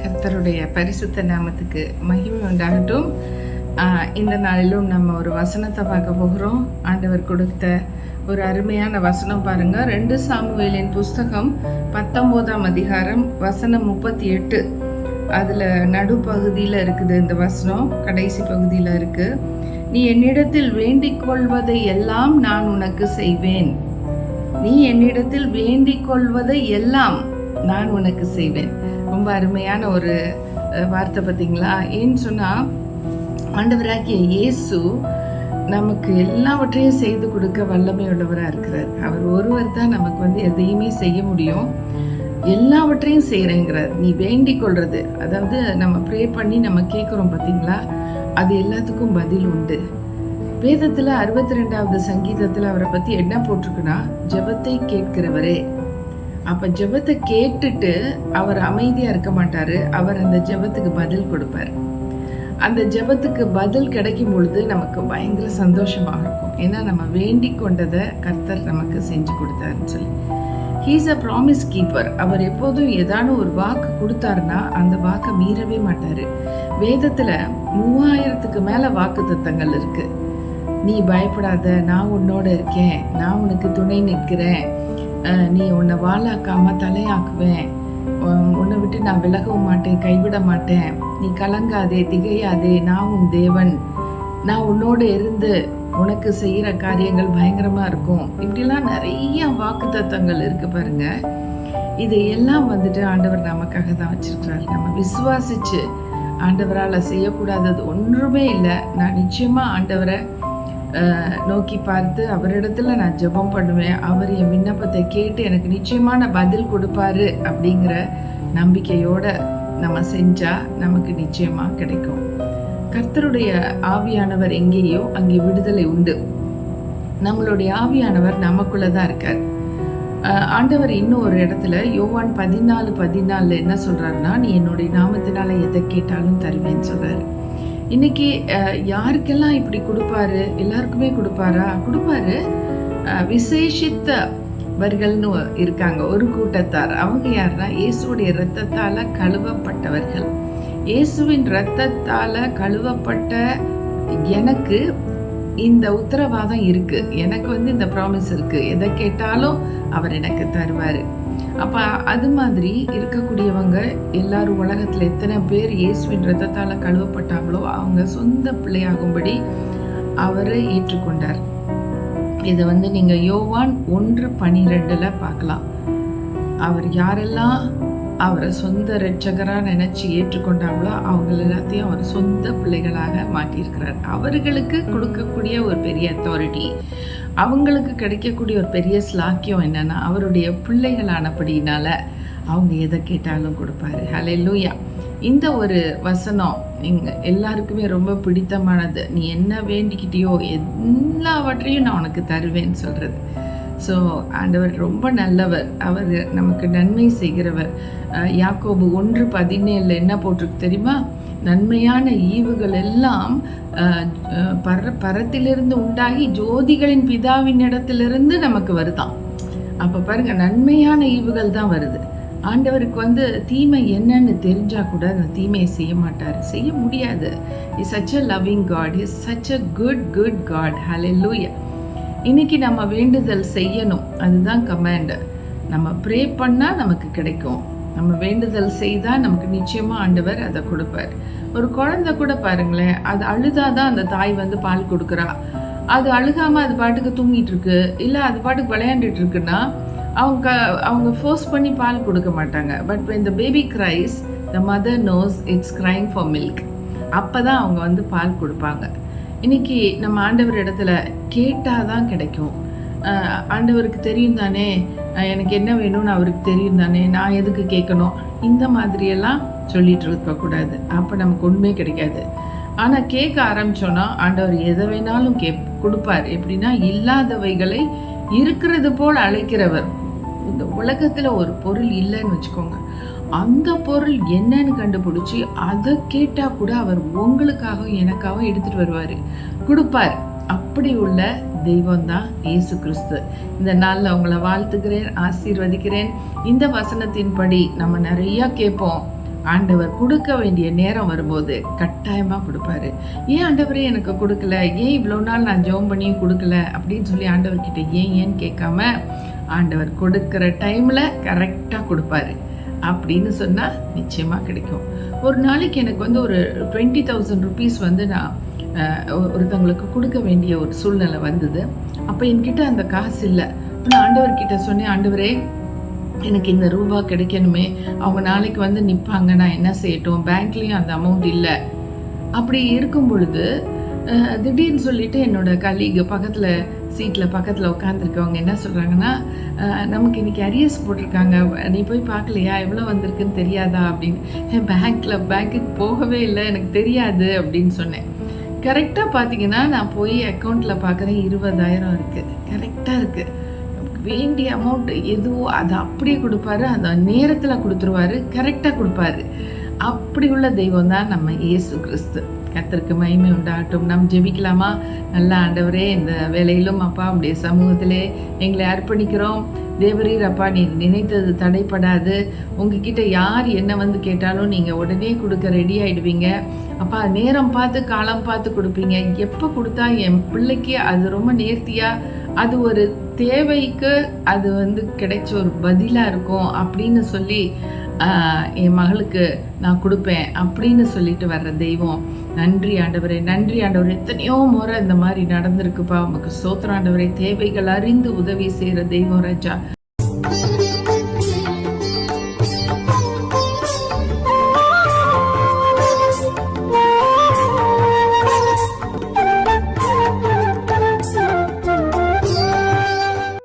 கர்த்தருடைய பரிசுத்த நாமத்துக்கு மகிமை உண்டாகட்டும். இந்த நாளிலும் நம்ம ஒரு வசனத்தை பார்க்க போகிறோம். ஆண்டவர் கொடுத்த ஒரு அருமையான வசனம் பாருங்க. 2 சாமுவேலின் புஸ்தகம் 19ஆம் அதிகாரம் வசனம் 38. அதில் நடுப்பகுதியில் இருக்குது இந்த வசனம், கடைசி பகுதியில் இருக்கு. நீ என்னிடத்தில் வேண்டிக் கொள்வதை எல்லாம் நான் உனக்கு செய்வேன். நீ என்னிடத்தில் வேண்டிக் கொள்வதை எல்லாம் நான் உனக்கு செய்வேன். ரொம்ப அருமையான ஒரு வார்த்தை பார்த்தீங்களா? ஏன்னு சொன்னால், ஆண்டவராகிய இயேசு நமக்கு எல்லாவற்றையும் செய்து கொடுக்க வல்லமை உள்ளவராக இருக்கிறார். அவர் ஒருவர் தான் நமக்கு எதையுமே செய்ய முடியும். எல்லாவற்றையும் செய்கிறேங்கிறார். நீ வேண்டிக் கொள்வது, அதாவது நம்ம ப்ரே பண்ணி நம்ம கேட்குறோம் பார்த்தீங்களா, அது எல்லாத்துக்கும் பதில் உண்டு. வேதத்தில் 62வது சங்கீதத்தில் அவரை பற்றி என்ன போட்டிருக்குன்னா, ஜெபத்தை கேட்கிறவரே. அப்போ ஜெபத்தை கேட்டுட்டு அவர் அமைதியாக இருக்க மாட்டார். அவர் அந்த ஜெபத்துக்கு பதில் கொடுப்பார். அந்த ஜெபத்துக்கு பதில் கிடைக்கும் பொழுது நமக்கு பயங்கர சந்தோஷமாக இருக்கும். ஏன்னா நம்ம வேண்டிக் கொண்டதை கர்த்தர் நமக்கு செஞ்சு கொடுத்தாருன்னு சொல்லி. He's a promise keeper. அவர் எப்போதும் ஏதான ஒரு வாக்கு கொடுத்தாருன்னா அந்த வாக்கை மீறவே மாட்டார். வேதத்தில் 3000க்கு மேலே வாக்கு தத்தங்கள் இருக்குது. நீ பயப்படாத, நான் உன்னோட இருக்கேன், நான் உனக்கு துணை நிற்கிறேன், நீ உன்னை வாழாக்காம தலையாக்குவேன், உன்னை விட்டு நான் விலகவும் மாட்டேன், கைவிட மாட்டேன், நீ கலங்காதே, திகையாதே, நான் உன் தேவன், நான் உன்னோடு இருந்து உனக்கு செய்கிற காரியங்கள் பயங்கரமாக இருக்கும். இப்படிலாம் நிறைய வாக்கு தத்தங்கள் இருக்கு பாருங்க. இதையெல்லாம் ஆண்டவர் நமக்காக தான் வச்சிருக்கிறார். நம்ம விசுவாசிச்சு ஆண்டவரால் செய்யக்கூடாதது ஒன்றுமே இல்லை. நான் நிச்சயமாக ஆண்டவரை நோக்கி பார்த்து அவரிடத்துல நான் ஜெபம் பண்ணுவேன். அவர் என் விண்ணப்பத்தை கேட்டு எனக்கு நிச்சயமான பதில் கொடுப்பாரு அப்படிங்கிற நம்பிக்கையோட நம்ம செஞ்சா நமக்கு நிச்சயமா கிடைக்கும். கர்த்தருடைய ஆவியானவர் எங்கேயோ அங்கே விடுதலை உண்டு. நம்மளுடைய ஆவியானவர் நமக்குள்ளதான் இருக்கார். ஆண்டவர் இன்னும் ஒரு இடத்துல யோவான் 14:14 என்ன சொல்றாருன்னா, நீ என்னுடைய நாமத்தினால எதை கேட்டாலும் தருவேன்னு சொல்றாரு. இன்னைக்கு யாருக்கெல்லாம் இப்படி கொடுப்பாரு? எல்லாருக்குமே கொடுப்பாரா? கொடுப்பாரு. விசேஷித்தவர்கள்னு இருக்காங்க ஒரு கூட்டத்தார். அவங்க யாருன்னா, இயேசுடைய இரத்தத்தால கழுவப்பட்டவர்கள். இயேசுவின் இரத்தத்தால கழுவப்பட்ட எனக்கு இந்த உத்தரவாதம் இருக்கு, எனக்கு இந்த ப்ராமிஸ் இருக்கு, எதை கேட்டாலும் அவர் எனக்கு தருவாரு. அப்போ அது மாதிரி இருக்கக்கூடியவங்க எல்லாரும் உலகத்தில் எத்தனை பேர் இயேசுவின் இரத்தத்தால் கழுவப்பட்டாங்களோ அவங்க சொந்த பிள்ளையாகும்படி அவரை ஏற்றுக்கொண்டார். இதை நீங்கள் யோவான் 1:12 பார்க்கலாம். அவர் யாரெல்லாம் அவரை சொந்த இரட்சகராக நினைச்சு ஏற்றுக்கொண்டாங்களோ அவங்க எல்லாத்தையும் அவர் சொந்த பிள்ளைகளாக மாற்றியிருக்கிறார். அவர்களுக்கு கொடுக்கக்கூடிய ஒரு பெரிய அத்தாரிட்டி, அவங்களுக்கு கிடைக்கக்கூடிய ஒரு பெரிய ஸ்லாக்கியம் என்னன்னா, அவருடைய பிள்ளைகளானபடினால அவங்க எதை கேட்டாலும் கொடுப்பாரு. ஹல்லேலூயா. இந்த ஒரு வசனம் எல்லாருக்குமே ரொம்ப பிடித்தமானது. நீ என்ன வேண்டிக்கிட்டியோ எல்லாவற்றையும் நான் உனக்கு தருவேன்னு சொல்றது. ஸோ ஆண்டவர் ரொம்ப நல்லவர், அவர் நமக்கு நன்மை செய்கிறவர். யாக்கோபு 1:17 என்ன போட்டிருக்கு தெரியுமா? நன்மையான ஈவுகள் எல்லாம் பரத்திலிருந்து உண்டாகி ஜோதிகளின் பிதாவின் இடத்திலிருந்து நமக்கு வருதான். அப்போ பாருங்க, நன்மையான ஈவுகள் தான் வருது. ஆண்டவருக்கு தீமை என்னன்னு தெரிஞ்சா கூட அந்த தீமையை செய்ய மாட்டார், செய்ய முடியாது. Is such a loving God, is such a good God. Hallelujah. இன்னைக்கு நம்ம வேண்டுதல் செய்யணும், அதுதான் கமாண்ட். நம்ம ப்ரே பண்ணால் நமக்கு கிடைக்கும். நம்ம வேண்டுதல் செய்தால் நமக்கு நிச்சயமாக ஆண்டவர் அதை கொடுப்பார். ஒரு குழந்தை கூட பாருங்களேன், அது அழுதாதான் அந்த தாய் பால் கொடுக்குறா. அது அழுகாமல் அது பாட்டுக்கு தூங்கிட்டு இருக்கு, இல்லை அது பாட்டுக்கு விளையாண்டுட்டு இருக்குன்னா அவங்க ஃபோர்ஸ் பண்ணி பால் கொடுக்க மாட்டாங்க. But when the baby cries, the mother knows it's crying for milk. அப்போ தான் அவங்க பால் கொடுப்பாங்க. இன்னைக்கு நம்ம ஆண்டவர் இடத்துல கேட்டாதான் கிடைக்கும். ஆண்டவருக்கு தெரியும் தானே எனக்கு என்ன வேணும்னு, அவருக்கு தெரியும் தானே நான் எதுக்கு கேட்கணும், இந்த மாதிரியெல்லாம் சொல்லிட்டு இருக்கக்கூடாது. அப்போ நமக்கு ஒன்றுமே கிடைக்காது. ஆனால் கேட்க ஆரம்பித்தோன்னா ஆண்டவர் எதை வேணாலும் கொடுப்பார். எப்படின்னா, இல்லாதவைகளை இருக்கிறது போல் அழைக்கிறவர். இந்த உலகத்தில் ஒரு பொருள் இல்லைன்னு வச்சுக்கோங்க, அந்த பொருள் என்னன்னு கண்டுபிடிச்சி அதை கேட்டால் கூட அவர் உங்களுக்காகவும் எனக்காகவும் எடுத்துகிட்டு வருவார், கொடுப்பார். அப்படி உள்ள தெய்வம் தான் இயேசு கிறிஸ்து. இந்த நாளில் உங்களை வாழ்த்துக்கிறேன், ஆசீர்வதிக்கிறேன். இந்த வசனத்தின்படி நம்ம நிறையா கேட்போம், ஆண்டவர் கொடுக்க வேண்டிய நேரம் வரும்போது கட்டாயமாக கொடுப்பாரு. ஏன் ஆண்டவரே எனக்கு கொடுக்கல, ஏன் இவ்வளோ நாள் நான் ஜெபம் பண்ணியும் கொடுக்கல அப்படின்னு சொல்லி ஆண்டவர்கிட்ட ஏன்னு கேட்காம ஆண்டவர் கொடுக்குற டைமில் கரெக்டாக கொடுப்பாரு அப்படின்னு சொன்னால் நிச்சயமாக கிடைக்கும். ஒரு நாளைக்கு எனக்கு ஒரு 20,000 ருபீஸ் நான் ஒருத்தவங்களுக்கு கொடுக்க வேண்டிய ஒரு சூழ்நிலை வந்தது. அப்போ என்கிட்ட அந்த காசு இல்லை. நான் ஆண்டவர்கிட்ட சொன்னேன், ஆண்டவரே எனக்கு இந்த ரூபா கிடைக்கணுமே, அவங்க நாளைக்கு நிற்பாங்க, நான் என்ன செய்யட்டும், பேங்க்லேயும் அந்த அமௌண்ட் இல்லை. அப்படி இருக்கும் பொழுது திடீர்னு சொல்லிட்டு என்னோட கலீக் பக்கத்தில் உட்காந்துருக்கவங்க என்ன சொல்கிறாங்கன்னா, நமக்கு இன்றைக்கி அரியர்ஸ் போட்டிருக்காங்க, நீ போய் பார்க்கலையா, எவ்வளோ வந்திருக்குன்னு தெரியாதா அப்படின்னு. பேங்க்குக்கு போகவே இல்லை, எனக்கு தெரியாது அப்படின்னு சொன்னேன். கரெக்டாக பார்த்தீங்கன்னா நான் போய் அக்கௌண்ட்டில் பார்க்குறேன் 20,000 இருக்குது. கரெக்டாக இருக்குது. வேண்டிய அமௌண்ட் எதுவோ அதை அப்படியே கொடுப்பாரு, அந்த நேரத்தில் கொடுத்துருவாரு, கரெக்டாக கொடுப்பாரு. அப்படி உள்ள தெய்வம் தான் நம்ம இயேசு கிறிஸ்து. கர்த்தருக்கு மகிமை உண்டாகட்டும். நாம் ஜெபிக்கலாமா? நல்ல ஆண்டவரே, இந்த வேலையிலும் அப்பா உடைய சமூகத்திலே எங்களை அர்ப்பணிக்கிறோம். தேவரீர் அப்பா, நீ நினைத்தது தடைப்படாது. உங்ககிட்ட யார் என்ன கேட்டாலும் நீங்கள் உடனே கொடுக்க ரெடி ஆகிடுவீங்க அப்பா. நேரம் பார்த்து காலம் பார்த்து கொடுப்பீங்க. எப்போ கொடுத்தா என் பிள்ளைக்கு அது ரொம்ப நேர்த்தியாக, அது ஒரு தேவைக்கு அது கிடைச்ச ஒரு பதிலாக இருக்கும் அப்படின்னு சொல்லி என் மகளுக்கு நான் கொடுப்பேன் அப்படின்னு சொல்லிட்டு வர்ற தெய்வம். நன்றி ஆண்டவரே, நன்றி ஆண்டவரே. எத்தனையோ முறை இந்த மாதிரி நடந்திருக்குப்பா. உமக்கு ஸ்தோத்திரம் ஆண்டவரே. தேவைகள் அறிந்து உதவி செய்கிற தெய்வம் ராஜா.